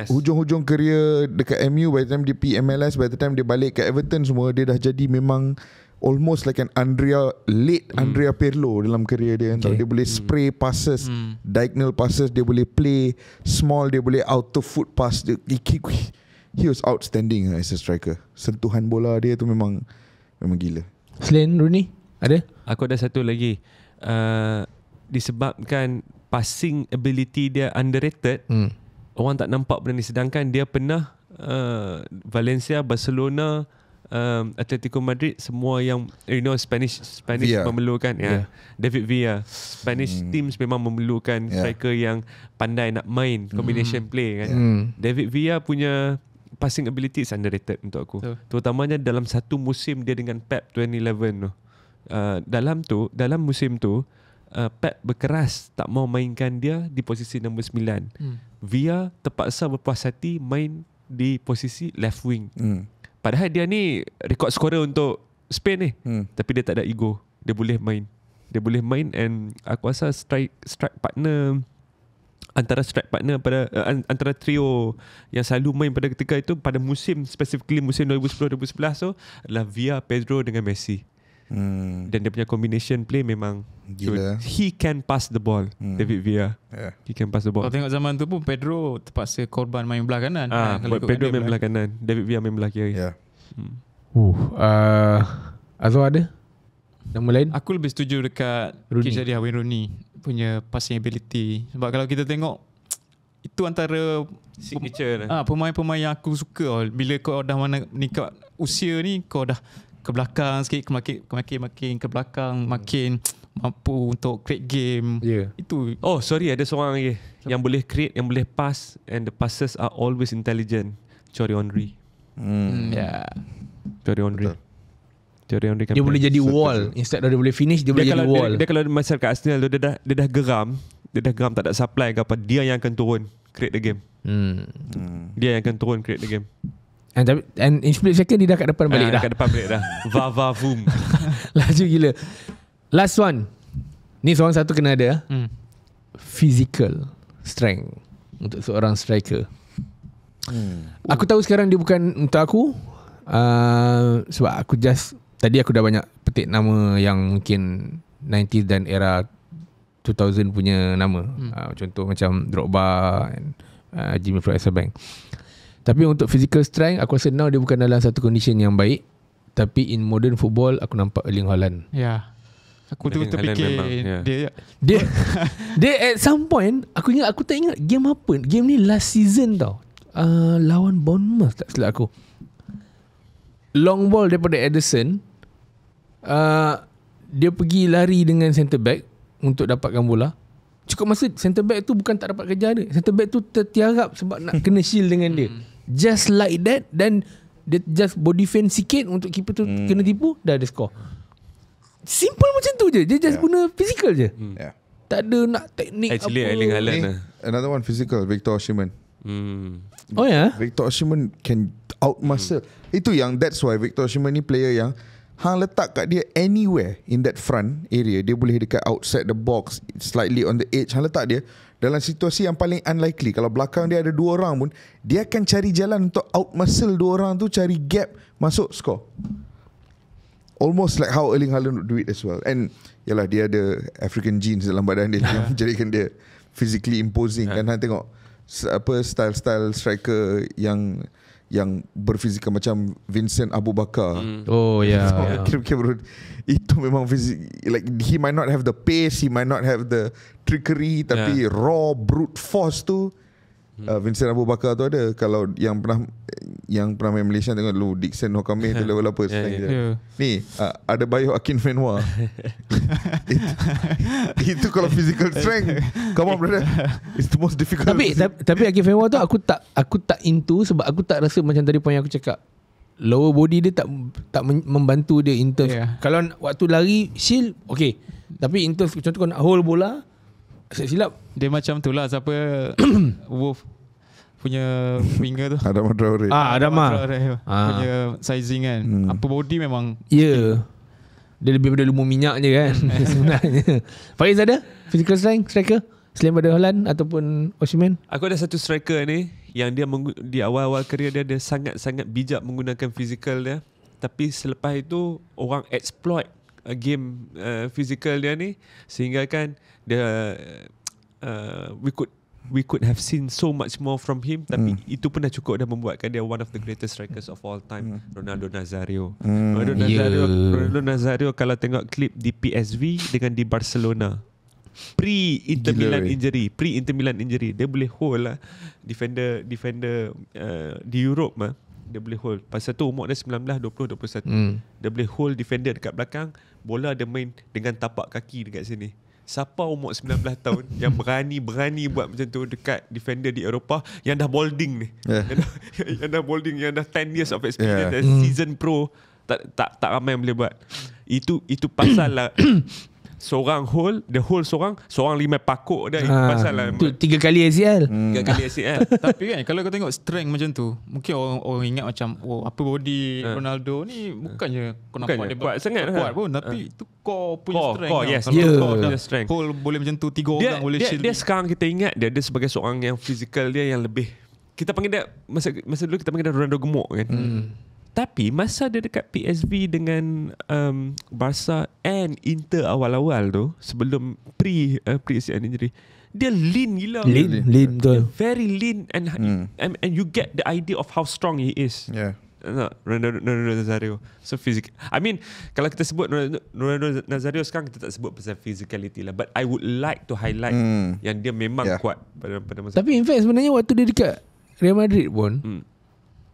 hujung-hujung career dekat MU, by the time dia pi MLS, by the time dia balik ke Everton semua, dia dah jadi memang almost like an Andrea Pirlo dalam career dia. Okay. Dia boleh spray passes, diagonal passes, dia boleh play small, dia boleh auto foot pass. He was outstanding as a striker. Sentuhan bola dia tu memang gila. Selain Rooney ada? Aku ada satu lagi. Disebabkan passing ability dia underrated, orang tak nampak benda ni. Sedangkan dia pernah Valencia, Barcelona, Atletico Madrid, semua yang Spanish Villa. memerlukan David Villa. Spanish teams memang memerlukan striker yang pandai nak main combination play kan. David Villa punya passing ability is underrated untuk aku. Terutamanya dalam satu musim dia dengan Pep 2011 tu. Dalam musim tu Pep berkeras tak mau mainkan dia di posisi nombor 9. Villa terpaksa berpuas hati main di posisi left wing. Padahal dia ni rekod scorer untuk Spain ni. Tapi dia tak ada ego. Dia boleh main and aku rasa strike partner, antara antara trio yang selalu main pada ketika itu pada musim, specifically musim 2010-2011 tu adalah Villa, Pedro dengan Messi. Dan dia punya combination play memang gila. He can pass the ball. David Villa. He can pass the ball. Kalau tengok zaman tu pun Pedro terpaksa korban main belah kanan. Pedro main belah kanan, David Villa main belah kiri. Azwar ada nama lain? Aku lebih setuju dekat Wayne Rooney punya passing ability. Sebab kalau kita tengok, itu antara signature pemain-pemain yang aku suka. Bila kau dah meningkat usia ni, kau dah ke belakang sikit, makin ke belakang, makin mampu untuk create game. Itu. Oh sorry, ada seorang lagi yang boleh create, yang boleh pass, and the passes are always intelligent. Thierry Henry. Thierry Henry kan dia boleh jadi wall. Instead of dia boleh finish, dia boleh jadi wall. Dia kalau masa kat Arsenal tu, dia dah geram, tak ada supply ke apa, dia yang akan turun create the game. Dia yang akan turun create the game. And in split second dia dah kat depan balik dah. Kat depan balik dah. Va boom. Laju gila. Last one. Ni seorang satu kena ada. Physical strength untuk seorang striker. Aku tahu sekarang dia bukan untuk aku. Sebab aku tadi aku dah banyak petik nama yang mungkin 90s dan era 2000 punya nama. Contoh macam Drogba and Jimmy Floyd Hasselbaink. Tapi untuk physical strength, aku rasa now dia bukan dalam satu condition yang baik. Tapi in modern football, aku nampak Erling Haaland. Aku tu terfikir dia at some point, aku tak ingat game apa. Game ni last season tau. Lawan Bournemouth tak silap aku. Long ball daripada Ederson. Dia pergi lari dengan centre back untuk dapatkan bola. Cukup masa centre back tu bukan tak dapat kejar dia. Centre back tu tertiarap sebab nak kena shield dengan dia. Just like that. Dan dia just body fence sikit untuk keeper tu kena tipu, dah ada score. Simple macam tu je. Dia just guna physical je. Tak ada nak teknik actually, apa. Erling Haaland Another one physical, Victor Osimhen. Oh ya? Victor Osimhen can outmuscle. Itu yang, that's why Victor Osimhen ni player yang hang letak kat dia anywhere in that front area. Dia boleh dekat outside the box, slightly on the edge. Hang letak dia dalam situasi yang paling unlikely. Kalau belakang dia ada dua orang pun, dia akan cari jalan untuk outmuscle dua orang tu, cari gap, masuk, score. Almost like how Erling Haaland would do it as well. And yalah, dia ada African genes dalam badan dia yang menjadikan dia physically imposing. Kan hang tengok style striker yang berfizikal macam Vincent Abu Bakar. Oh ya. Kira-kira itu memang like he might not have the pace, he might not have the trickery, tapi raw brute force tu Vincent Abu Bakar tu ada. Kalau yang pernah main Malaysia tengok dulu Dixon Hokameh tu level apa ni ada Bayo Akin Fenwa. itu kalau physical strength, come on brother, it's the most difficult. Tapi Akin Fenwa tu aku tak into sebab aku tak rasa macam tadi point yang aku cakap, lower body dia tak membantu dia in terms. Kalau waktu lari shield okay, tapi in terms contoh kau nak hold bola silap dia macam tu lah. Siapa Wolf punya winger tu, Adama Traore. punya sizing kan. Apa body memang dia lebih pada lumur minyak je kan sebenarnya. Faiz ada physical strength striker selain pada Holland ataupun Osimhen? Aku ada satu striker ni yang dia di awal-awal kerjaya dia sangat-sangat bijak menggunakan fizikal dia, tapi selepas itu orang exploit game fizikal dia ni sehingga kan dia we could have seen so much more from him, tapi itu pun dah cukup dah membuatkan dia one of the greatest strikers of all time. Ronaldo Nazario. Ronaldo Nazario kalau tengok klip di PSV dengan di Barcelona pre-Inter Milan injury, dia boleh hold lah defender di Europe mah. Dia boleh hold. Pasal tu umur dia 19, 20, 21. Dia boleh hold defender dekat belakang, bola dia main dengan tapak kaki dekat sini. Siapa umur 19 tahun yang berani buat macam tu dekat defender di Eropah yang dah balding ni. Yang dah balding, yang dah 10 years of experience, season pro, tak ramai yang boleh buat. Itu pasal lah seorang hold, dia hold seorang limai pakuk dah. Itu pasal lah tu 3 kali ACL. 3 kali ACL. Tapi kan kalau kau tengok strength macam tu, mungkin orang ingat macam apa body Ronaldo ni bukannya kau nampak dia kuat sangat kuat pun, tapi itu core punya strength. Core punya strength. Hold boleh macam tu 3 orang boleh shield. Dia sekarang kita ingat dia sebagai seorang yang fizikal dia yang lebih, kita panggil dia masa dulu kita panggil dia Ronaldo gemuk kan. Tapi masa dia dekat PSV dengan Barca and Inter awal-awal tu, sebelum pre-ACL injury, dia lean gila. Lean betul. Very lean and you get the idea of how strong he is. Ronaldo Nazario. So physical. I mean, kalau kita sebut Ronaldo Nazario sekarang, kita tak sebut pasal physicality lah, but I would like to highlight yang dia memang kuat pada masa. Tapi in fact sebenarnya waktu dia dekat Real Madrid pun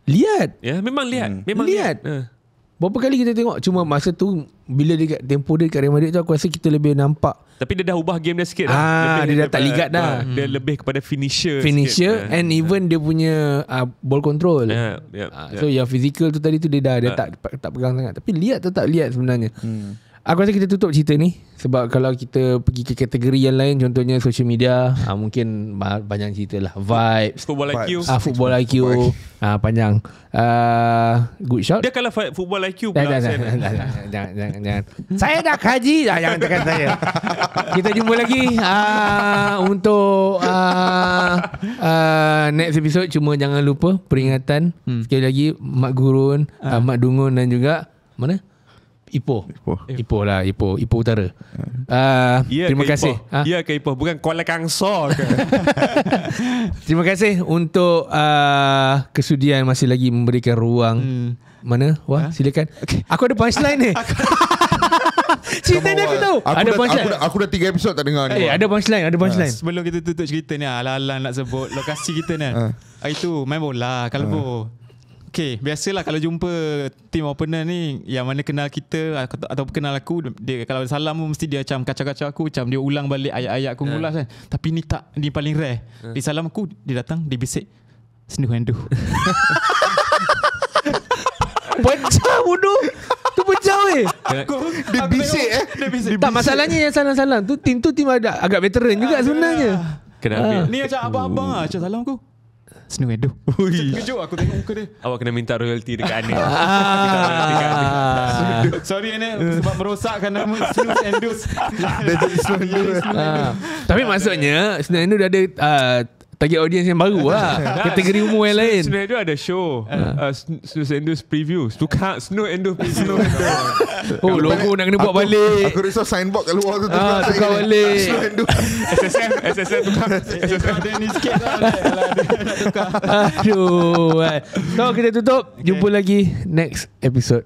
lihat. Memang lihat. Berapa kali kita tengok, cuma masa tu bila dekat tempo dia dekat Real Madrid tu, aku rasa kita lebih nampak. Tapi dia dah ubah game dia sikit dia dah tak ligat dah. Dia lebih kepada finisher and even dia punya ball control. So yang physical tu tadi tu dia dah tak pegang sangat. Tapi lihat tetap lihat sebenarnya. Aku rasa kita tutup cerita ni, sebab kalau kita pergi ke kategori yang lain, contohnya social media, mungkin banyak cerita lah. Vibes, Football IQ, panjang. Good shot. Dia kalau Football IQ pula. Jangan. Saya dah kaji. Jangan tekan saya. Kita jumpa lagi untuk next episode. Cuma jangan lupa peringatan sekali lagi Mak Gurun, Mak Dungun dan juga mana? Ipoh Utara. Terima kasih. Ya ke Ipoh, bukan Kuala Kangsor ke? Terima kasih untuk kesudian masih lagi memberikan ruang. Mana? Silakan. Aku ada punchline ni. Cerita ni aku tahu. Ada punchline. Aku dah 3 episod tak dengar ni. Ada punchline. Sebelum kita tutup cerita ni, ala-ala nak sebut lokasi kita ni. Itu main bola Kalbo. Okay, biasalah kalau jumpa team opponent ni yang mana kenal kita atau kenal aku, dia kalau salam mesti dia macam kacau-kacau aku, macam dia ulang balik ayat-ayat aku ngulas kan. Tapi ni tak, ni paling rare. Dia salam aku, dia datang, dia bisik senduh handu. Pecah bodoh. Tu pecah weh. Dia bisik Tak, masalahnya yang salam-salam tu tim ada agak veteran juga sebenarnya. Kena ni macam abang-abang macam salam aku senduh handu. Kejut aku tengok muka dia. Awak kena minta royalty dekat Anik. Sorry Anik sebab merosakkan nama Snus Endus. Tapi maksudnya Snus Endus dah ada target audience yang baru lah. Kategori umur yang lain. Snow Endo ada show Snow Endo's preview. Tukar Snow Endo preview. Oh, logo nak kena buat balik. Aku risau signboard kat luar tu. Tukar balik. SSM tukar. SSM ada ni sikit lah. Kalau ada nak tukar. Aduh. So kita tutup. Jumpa lagi next episode.